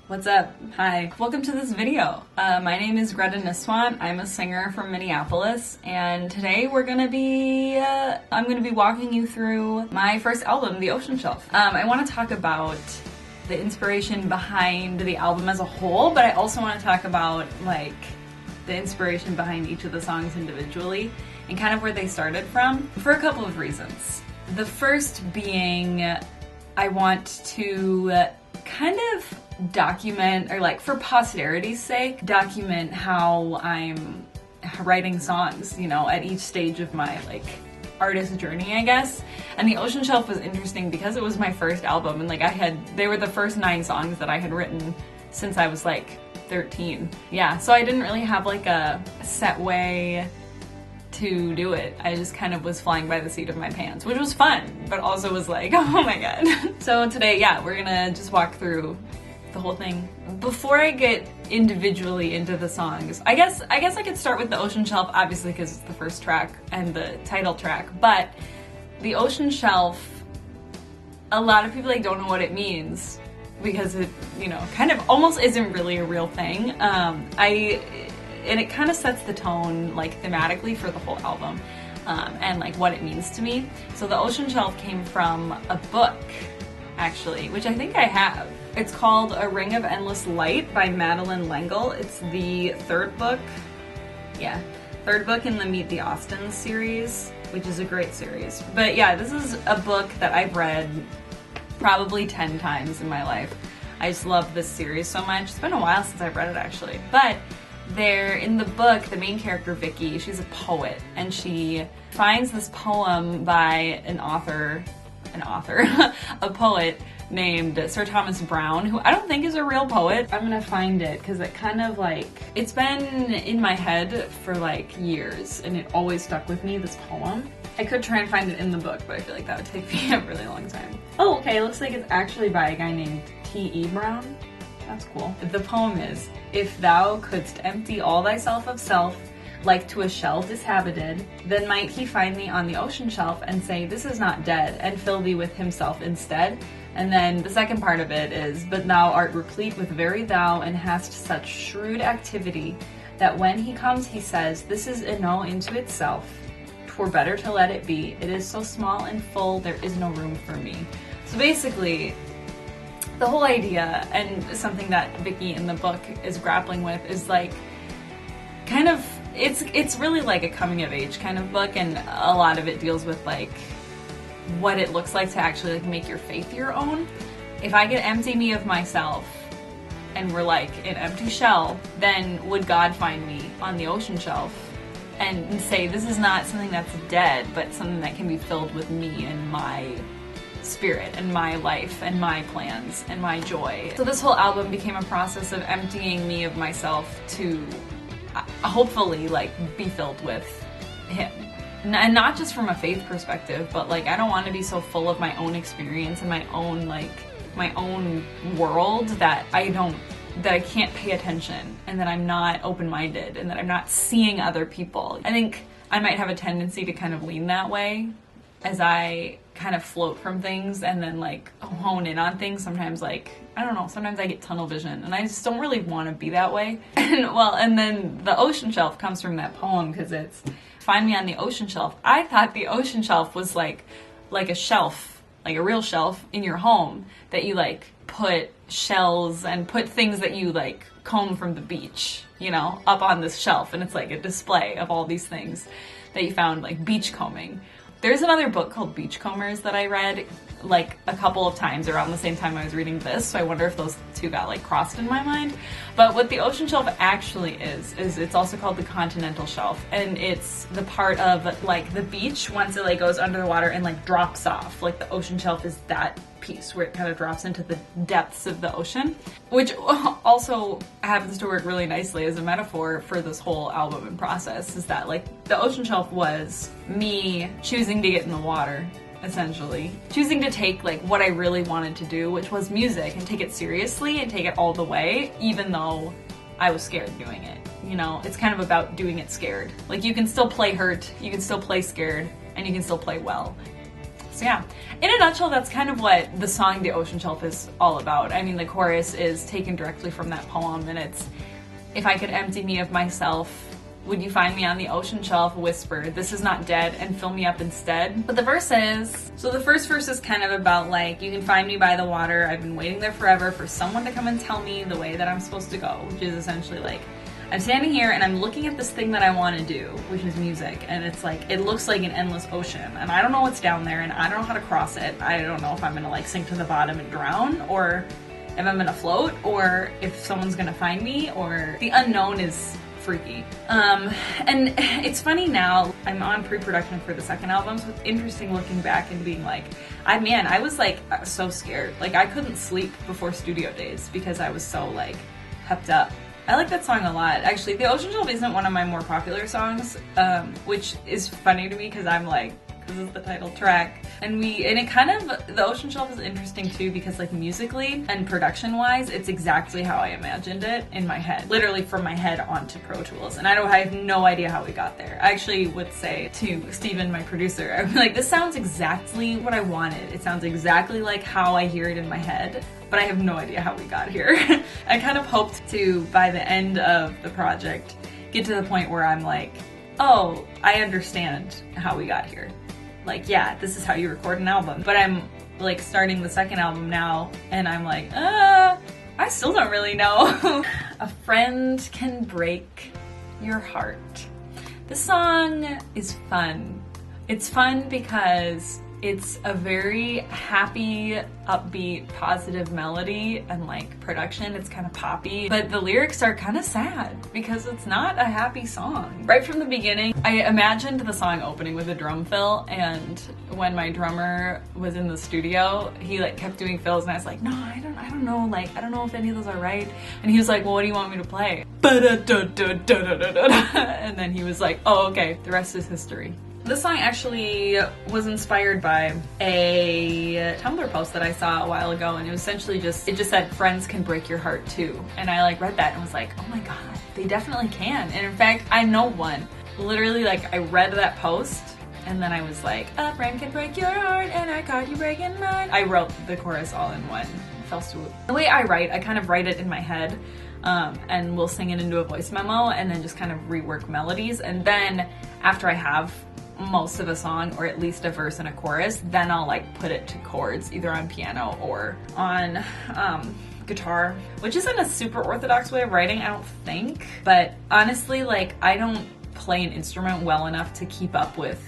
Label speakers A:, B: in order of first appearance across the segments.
A: What's up? Hi. Welcome to this video. My name is Greta Nisswandt. I'm a singer from Minneapolis, and today I'm gonna be walking you through my first album, The Ocean Shelf. I want to talk about the inspiration behind the album as a whole, but I also want to talk about the inspiration behind each of the songs individually and kind of where they started from for a couple of reasons. The first being I want to kind of document, or for posterity's sake, document how I'm writing songs, at each stage of my artist journey, I guess. And The Ocean Shelf was interesting because it was my first album, and they were the first 9 songs that I had written since I was 13. Yeah, so I didn't really have a set way to do it. I just kind of was flying by the seat of my pants, which was fun, but also was oh my god. So today, yeah, we're gonna just walk through the whole thing. Before I get individually into the songs, I guess I could start with The Ocean Shelf, obviously because it's the first track and the title track, but The Ocean Shelf, a lot of people don't know what it means because it, kind of almost isn't really a real thing. And it kind of sets the tone thematically for the whole album, and what it means to me. So The Ocean Shelf came from a book, actually, which I think I have. It's called A Ring of Endless Light by Madeline L'Engle. It's the third book in the Meet the Austins series, which is a great series. But yeah, this is a book that I've read probably 10 times in my life. I just love this series so much. It's been a while since I've read it, actually. But in the book, the main character, Vicky, she's a poet, and she finds this poem by a poet named Sir Thomas Browne, who I don't think is a real poet. I'm gonna find it because it kind of it's been in my head for years, and it always stuck with me, this poem. I could try and find it in the book, but I feel that would take me a really long time. Oh, okay, it looks like it's actually by a guy named T.E. Browne. That's cool. The poem is, "If thou couldst empty all thyself of self, like to a shell dishabited, then might he find thee on the ocean shelf and say, this is not dead, and fill thee with himself instead." And then the second part of it is, "But thou art replete with very thou, and hast such shrewd activity, that when he comes he says, this is no into itself. 'Twere better to let it be. It is so small and full, there is no room for me." So basically, the whole idea, and something that Vicky in the book is grappling with, is kind of, it's really a coming of age kind of book, and a lot of it deals with what it looks like to actually make your faith your own. If I could empty me of myself and we're an empty shell, then would God find me on the ocean shelf and say, this is not something that's dead, but something that can be filled with me and my spirit and my life and my plans and my joy. So this whole album became a process of emptying me of myself to hopefully be filled with him. And not just from a faith perspective, but I don't want to be so full of my own experience and my own my own world that I can't pay attention, and that I'm not open-minded, and that I'm not seeing other people. I think I might have a tendency to kind of lean that way as I kind of float from things and then hone in on things. Sometimes I don't know, sometimes I get tunnel vision, and I just don't really want to be that way. And then The Ocean Shelf comes from that poem, because it's, "Find me on the ocean shelf." I thought the ocean shelf was like a shelf, a real shelf in your home that you put shells and put things that you comb from the beach, up on this shelf, and it's a display of all these things that you found, beach combing. There's another book called Beachcombers that I read a couple of times around the same time I was reading this, so I wonder if those two got crossed in my mind. But what the ocean shelf actually is it's also called the continental shelf, and it's the part of the beach once it goes under the water and drops off. The ocean shelf is that piece where it kind of drops into the depths of the ocean, which also happens to work really nicely as a metaphor for this whole album and process. Is that the ocean shelf was me choosing to get in the water, essentially choosing to take what I really wanted to do, which was music, and take it seriously and take it all the way, even though I was scared doing it. It's kind of about doing it scared. You can still play hurt, you can still play scared, and you can still play well. So yeah, in a nutshell, that's kind of what the song The Ocean Shelf is all about. I mean, the chorus is taken directly from that poem, and it's, if I could empty me of myself, would you find me on the ocean shelf, whisper, this is not dead, and fill me up instead? But the verse is, so the first verse is kind of about like, you can find me by the water, I've been waiting there forever for someone to come and tell me the way that I'm supposed to go, which is essentially like, I'm standing here and I'm looking at this thing that I want to do, which is music, and it's like, it looks like an endless ocean, and I don't know what's down there, and I don't know how to cross it. I don't know if I'm gonna like sink to the bottom and drown, or if I'm gonna float, or if someone's gonna find me, or the unknown is freaky. And it's funny now, I'm on pre-production for the second album, so it's interesting looking back and being like, I was like so scared. Like I couldn't sleep before studio days because I was so like pepped up. I like that song a lot. Actually, The Ocean Shelf isn't one of my more popular songs, which is funny to me because I'm like, this is the title track. And it kind of, The Ocean Shelf is interesting too because like musically and production wise, it's exactly how I imagined it in my head. Literally from my head onto Pro Tools. And I have no idea how we got there. I actually would say to Steven, my producer, I'm like, this sounds exactly what I wanted. It sounds exactly like how I hear it in my head, but I have no idea how we got here. I kind of hoped to, by the end of the project, get to the point where I'm like, oh, I understand how we got here. Like, yeah, this is how you record an album. But I'm like starting the second album now, and I'm like, I still don't really know. A friend can break your heart. This song is fun. It's fun because it's a very happy, upbeat, positive melody and like production. It's kind of poppy, but the lyrics are kind of sad because it's not a happy song. Right from the beginning, I imagined the song opening with a drum fill, and when my drummer was in the studio, he like kept doing fills, and I was like, no, I don't know, like I don't know if any of those are right. And he was like, well, what do you want me to play? And then he was like, oh, okay, the rest is history. This song actually was inspired by a Tumblr post that I saw a while ago, and it was essentially it just said, friends can break your heart too. And I like read that and was like, oh my god, they definitely can. And in fact, I know one. Literally, like, I read that post, and then I was like, a friend can break your heart, and I caught you breaking mine. I wrote the chorus all in one fell swoop. The way I write, I kind of write it in my head, and we'll sing it into a voice memo, and then just kind of rework melodies. And then after I have most of a song, or at least a verse and a chorus, then I'll like put it to chords, either on piano or on guitar, which isn't a super orthodox way of writing, I don't think. But honestly, like, I don't play an instrument well enough to keep up with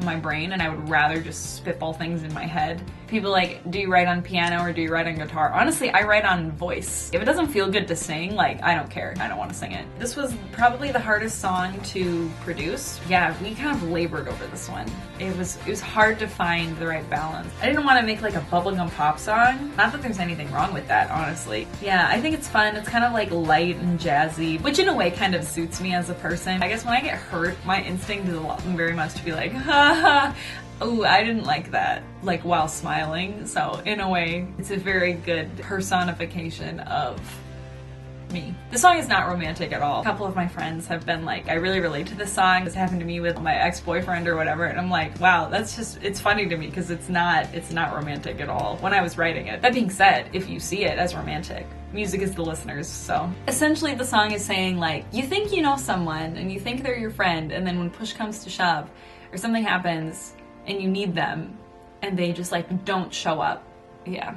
A: my brain, and I would rather just spitball things in my head. People like, do you write on piano or do you write on guitar? Honestly, I write on voice. If it doesn't feel good to sing, like, I don't care. I don't want to sing it. This was probably the hardest song to produce. Yeah, we kind of labored over this one. It was hard to find the right balance. I didn't want to make like a bubblegum pop song. Not that there's anything wrong with that, honestly. Yeah, I think it's fun. It's kind of like light and jazzy, which in a way kind of suits me as a person. I guess when I get hurt, my instinct is very much to be like, ha ha, oh, I didn't like that, like, while smiling. So in a way, it's a very good personification of me. The song is not romantic at all. A couple of my friends have been like, I really relate to this song. This happened to me with my ex-boyfriend or whatever, and I'm like, wow, that's just, it's funny to me because it's not romantic at all when I was writing it. That being said, if you see it as romantic, music is the listeners, so. Essentially, the song is saying, like, you think you know someone and you think they're your friend, and then when push comes to shove or something happens and you need them and they just like don't show up. Yeah.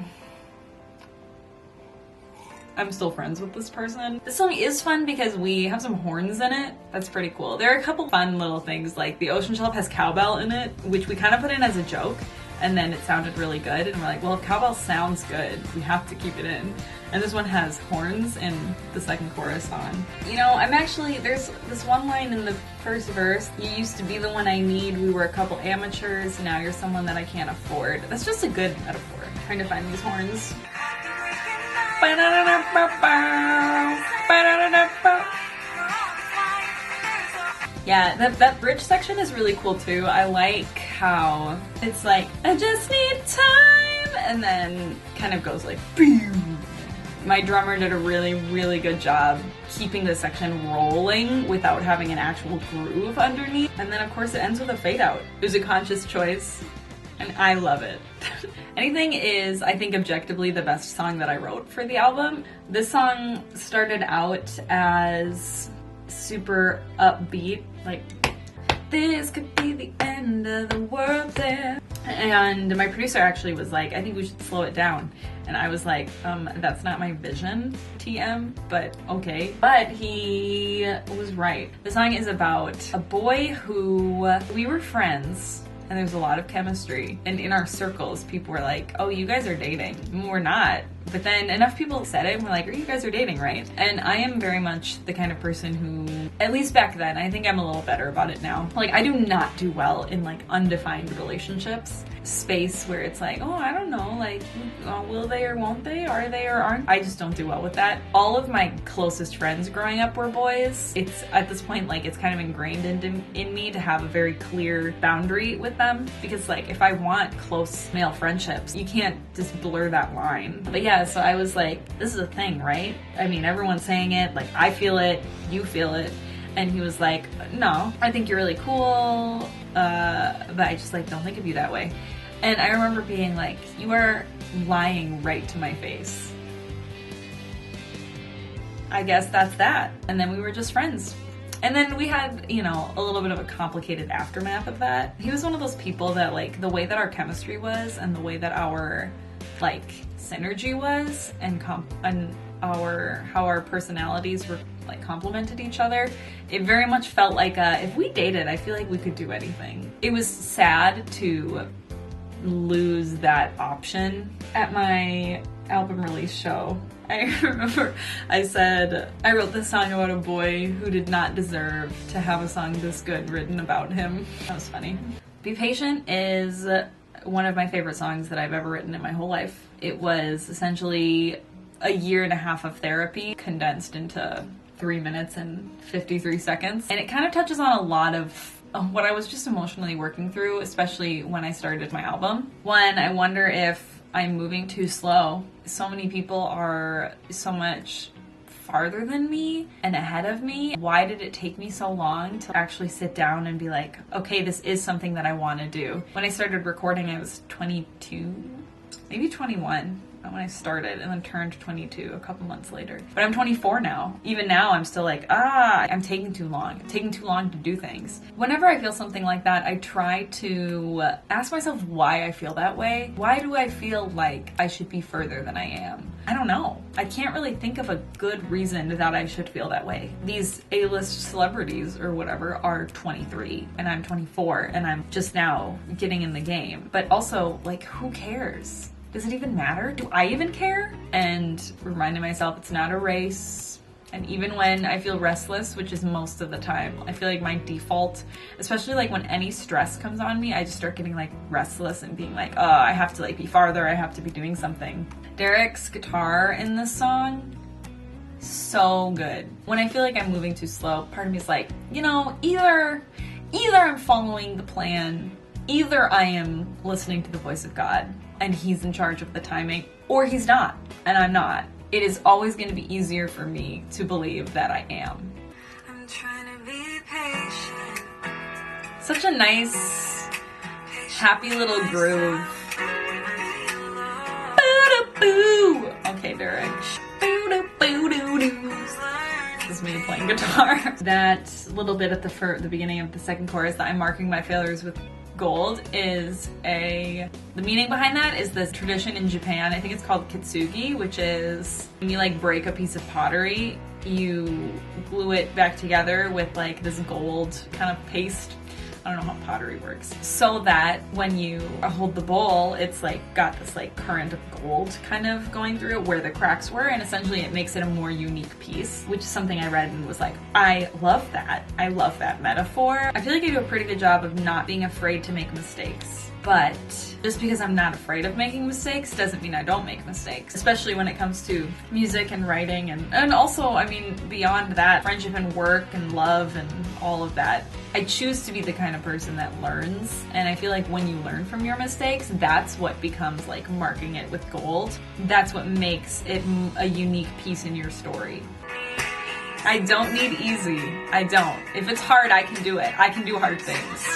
A: I'm still friends with this person. This song is fun because we have some horns in it. That's pretty cool. There are a couple fun little things, like the Ocean Shelf has cowbell in it, which we kind of put in as a joke, and then it sounded really good, and we're like, well, if cowbell sounds good, we have to keep it in. And this one has horns in the second chorus on. You know, there's this one line in the first verse, you used to be the one I need, we were a couple amateurs, now you're someone that I can't afford. That's just a good metaphor. I'm trying to find these horns. Yeah, that bridge section is really cool too. I like how it's like, I just need time, and then kind of goes like, boom. My drummer did a really, really good job keeping the section rolling without having an actual groove underneath. And then of course it ends with a fade out. It was a conscious choice. and I love it. Anything is, I think, objectively the best song that I wrote for the album. This song started out as super upbeat, like, this could be the end of the world there. And my producer actually was like, I think we should slow it down. And I was like, that's not my vision, TM, but okay. But he was right. The song is about a boy who, we were friends, and there's a lot of chemistry. And in our circles, people were like, oh, you guys are dating. And we're not. But then enough people said it and were like, you guys are dating, right? And I am very much the kind of person who, at least back then, I think I'm a little better about it now. Like, I do not do well in like undefined relationships. Space where it's like, oh, I don't know, like, will they or won't they? Are they or aren't? I just don't do well with that. All of my closest friends growing up were boys. It's, at this point, like, it's kind of ingrained in me to have a very clear boundary with them. Because, like, if I want close male friendships, you can't just blur that line. But yeah, so I was like, this is a thing, right? I mean, everyone's saying it, like, I feel it, you feel it. And he was like, no, I think you're really cool, but I just, like, don't think of you that way. And I remember being like, you are lying right to my face. I guess that's that. And then we were just friends. And then we had, you know, a little bit of a complicated aftermath of that. He was one of those people that, like, the way that our chemistry was and the way that our, like, synergy was and how our personalities were, like, complemented each other, it very much felt like if we dated, I feel like we could do anything. It was sad to lose that option. At my album release show, I remember I said, I wrote this song about a boy who did not deserve to have a song this good written about him. That was funny. Be Patient is one of my favorite songs that I've ever written in my whole life. It was essentially a year and a half of therapy condensed into 3 minutes and 53 seconds. And it kind of touches on a lot of what I was just emotionally working through, especially when I started my album. One, I wonder if I'm moving too slow. So many people are so much farther than me and ahead of me. Why did it take me so long to actually sit down and be like, okay, this is something that I want to do? When I started recording, I was 22, maybe 21. When I started, and then turned 22 a couple months later. But I'm 24 now. Even now, I'm still like, I'm taking too long. I'm taking too long to do things. Whenever I feel something like that, I try to ask myself why I feel that way. Why do I feel like I should be further than I am? I don't know. I can't really think of a good reason that I should feel that way. These A-list celebrities or whatever are 23, and I'm 24, and I'm just now getting in the game. But also, like, who cares? Does it even matter? Do I even care? And reminding myself it's not a race. And even when I feel restless, which is most of the time, I feel like my default, especially like when any stress comes on me, I just start getting like restless and being like, oh, I have to like be farther, I have to be doing something. Derek's guitar in this song, so good. When I feel like I'm moving too slow, part of me is like, you know, either I'm following the plan, either I am listening to the voice of God, and he's in charge of the timing, or he's not, and I'm not. It is always going to be easier for me to believe that I am. I'm trying to be patient. Such a nice, happy little groove. Boo-da-boo. Okay, Derek. Boo-da-boo-doo-doo. This is me playing guitar. That little bit at the beginning of the second chorus that I'm marking my failures with gold is the meaning behind that is this tradition in Japan. I think it's called kitsugi, which is when you like break a piece of pottery, you glue it back together with like this gold kind of paste. I don't know how pottery works. So that when you hold the bowl, it's like got this like current of gold kind of going through it where the cracks were, and essentially it makes it a more unique piece, which is something I read and was like, I love that. I love that metaphor. I feel like I do a pretty good job of not being afraid to make mistakes. But just because I'm not afraid of making mistakes doesn't mean I don't make mistakes, especially when it comes to music and writing and also, I mean, beyond that, friendship and work and love and all of that. I choose to be the kind of person that learns, and I feel like when you learn from your mistakes, that's what becomes like marking it with gold. That's what makes it a unique piece in your story. I don't need easy. I don't. If it's hard, I can do it. I can do hard things.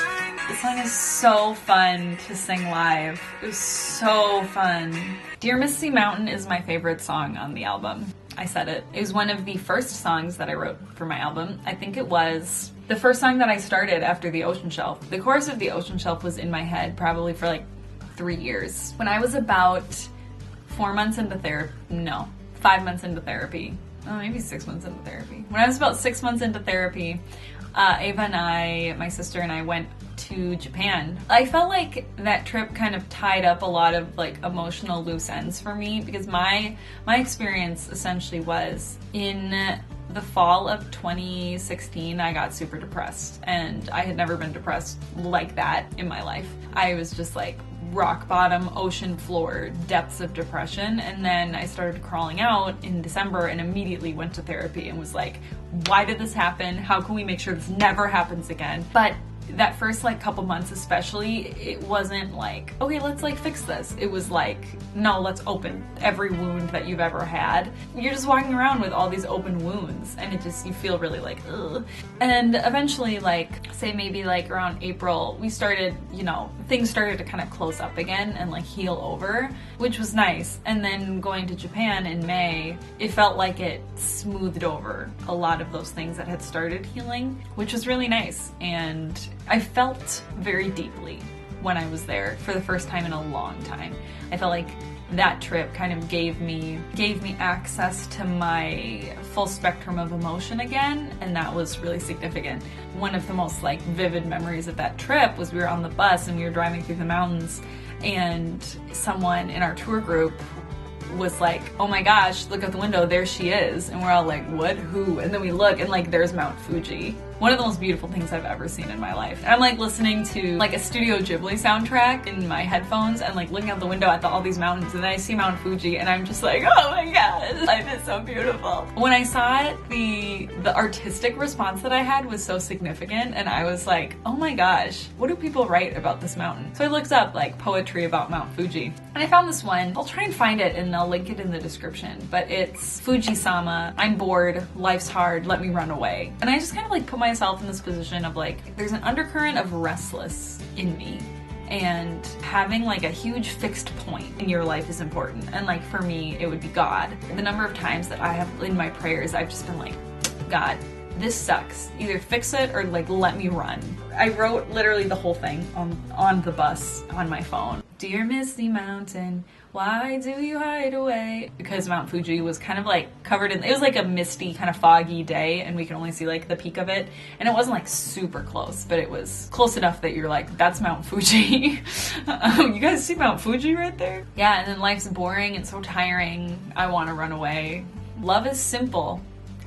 A: This song is so fun to sing live. It was so fun. Dear Misty Mountain is my favorite song on the album. I said it. It was one of the first songs that I wrote for my album. I think it was the first song that I started after The Ocean Shelf. The chorus of The Ocean Shelf was in my head probably for like 3 years. When I was about 4 months into therapy, no, 5 months into therapy, oh, maybe 6 months into therapy. When I was about 6 months into therapy, Ava and I, my sister and I, went to Japan. I felt like that trip kind of tied up a lot of like emotional loose ends for me, because my experience essentially was in the fall of 2016, I got super depressed, and I had never been depressed like that in my life. I was just like rock bottom, ocean floor, depths of depression. And then I started crawling out in December and immediately went to therapy and was like, why did this happen? How can we make sure this never happens again? But that first like couple months especially, it wasn't like, okay, let's like fix this. It was like, no, let's open every wound that you've ever had. You're just walking around with all these open wounds, and it just, you feel really like, ugh. And eventually, like, say maybe like around April, we started, you know, things started to kind of close up again and like heal over, which was nice. And then going to Japan in May, it felt like it smoothed over a lot of those things that had started healing, which was really nice. And I felt very deeply when I was there for the first time in a long time. I felt like that trip kind of gave me access to my full spectrum of emotion again, and that was really significant. One of the most like vivid memories of that trip was we were on the bus and we were driving through the mountains, and someone in our tour group was like, oh my gosh, look out the window, there she is. And we're all like, what, who? And then we look and like there's Mt Fuji. One of the most beautiful things I've ever seen in my life. And I'm like listening to like a Studio Ghibli soundtrack in my headphones and like looking out the window at all these mountains, and then I see Mt Fuji and I'm just like, oh my gosh, life is so beautiful. When I saw it, the artistic response that I had was so significant, and I was like, oh my gosh, what do people write about this mountain? So I looked up like poetry about Mt Fuji, and I found this one. I'll try and find it and I'll link it in the description, but it's Fuji-sama, I'm bored, life's hard, let me run away. And I just kind of like put myself in this position of like, there's an undercurrent of restless in me, and having like a huge fixed point in your life is important. And like for me, it would be God. The number of times that I have in my prayers, I've just been like, God, this sucks. Either fix it or like let me run. I wrote literally the whole thing on the bus on my phone. Dear Misty Mountain, why do you hide away? Because Mount Fuji was kind of like covered in, it was like a misty kind of foggy day, and we could only see like the peak of it. And it wasn't like super close, but it was close enough that you're like, that's Mount Fuji. You guys see Mount Fuji right there? Yeah, and then life's boring and so tiring. I want to run away. Love is simple,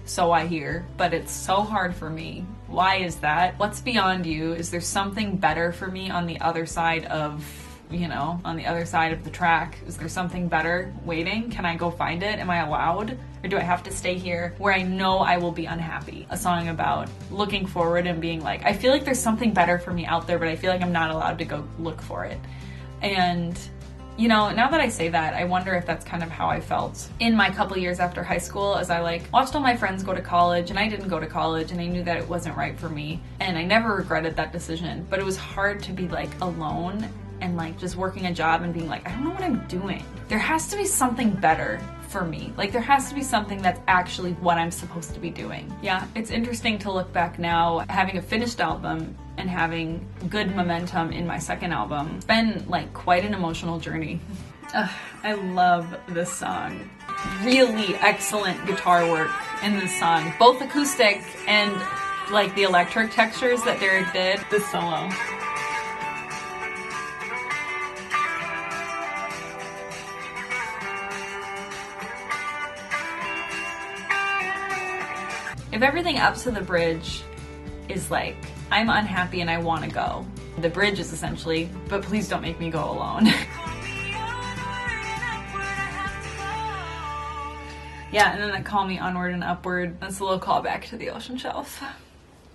A: so I hear, but it's so hard for me. Why is that? What's beyond you? Is there something better for me on the other side of, you know, on the other side of the track? Is there something better waiting? Can I go find it? Am I allowed? Or do I have to stay here where I know I will be unhappy? A song about looking forward and being like, I feel like there's something better for me out there, but I feel like I'm not allowed to go look for it. And you know, now that I say that, I wonder if that's kind of how I felt in my couple years after high school, as I like watched all my friends go to college and I didn't go to college, and I knew that it wasn't right for me. And I never regretted that decision, but it was hard to be like alone and like just working a job and being like, I don't know what I'm doing. There has to be something better for me. Like there has to be something that's actually what I'm supposed to be doing. Yeah, it's interesting to look back now, having a finished album and having good momentum in my second album. It's been like quite an emotional journey. I love this song. Really excellent guitar work in this song, both acoustic and like the electric textures that Derek did. This solo. If everything up to the bridge is like, I'm unhappy and I want to go. The bridge is essentially, but please don't make me go alone. Yeah, and then that Call Me Onward and Upward, that's a little callback to The Ocean Shelf.